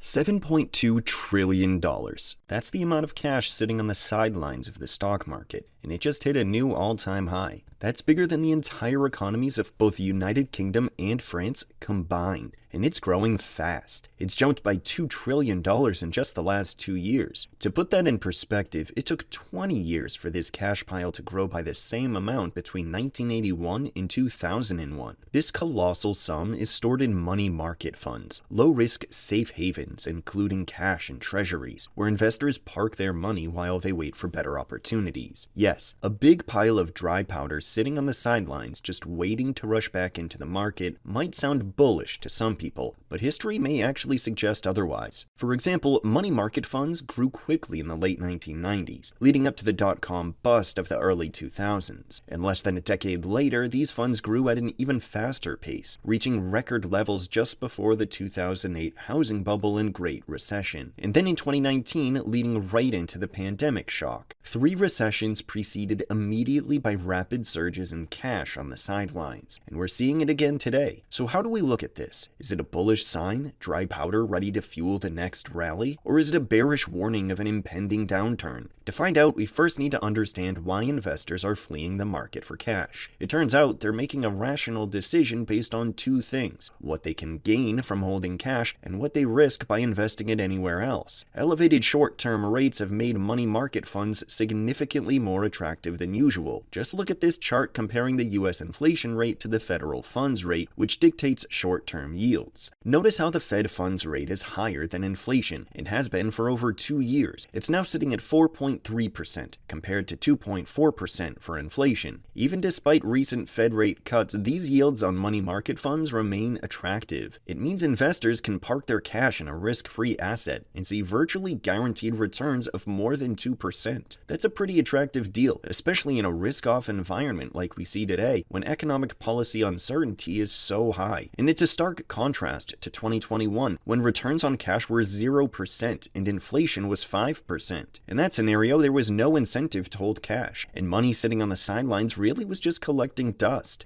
$7.2 trillion. That's the amount of cash sitting on the sidelines of the stock market, and it just hit a new all-time high. That's bigger than the entire economies of both the United Kingdom and France combined, and it's growing fast. It's jumped by $2 trillion in just the last 2 years. To put that in perspective, it took 20 years for this cash pile to grow by the same amount between 1981 and 2001. This colossal sum is stored in money market funds, low-risk safe havens, including cash and treasuries, where investors park their money while they wait for better opportunities. Yes, a big pile of dry powder sitting on the sidelines just waiting to rush back into the market might sound bullish to some people, but history may actually suggest otherwise. For example, money market funds grew quickly in the late 1990s, leading up to the dot-com bust of the early 2000s. And less than a decade later, these funds grew at an even faster pace, reaching record levels just before the 2008 housing bubble and Great Recession, and then in 2019, leading right into the pandemic shock. 3 recessions preceded immediately by rapid surges in cash on the sidelines, and we're seeing it again today. So how do we look at this? Is it a bullish sign, dry powder ready to fuel the next rally? Or is it a bearish warning of an impending downturn? To find out, we first need to understand why investors are fleeing the market for cash. It turns out they're making a rational decision based on 2 things: what they can gain from holding cash and what they risk by investing it anywhere else. Elevated short-term rates have made money market funds significantly more attractive than usual. Just look at this chart comparing the US inflation rate to the federal funds rate, which dictates short-term yields. Notice how the Fed funds rate is higher than inflation and has been for over 2 years. It's now sitting at 4.3% compared to 2.4% for inflation. Even despite recent Fed rate cuts, these yields on money market funds remain attractive. It means investors can park their cash in a risk-free asset and see virtually guaranteed returns of more than 2%. That's a pretty attractive deal, especially in a risk-off environment like we see today, when economic policy uncertainty is so high. And it's a stark contrast to 2021, when returns on cash were 0% and inflation was 5%. In that scenario, there was no incentive to hold cash, and money sitting on the sidelines really was just collecting dust.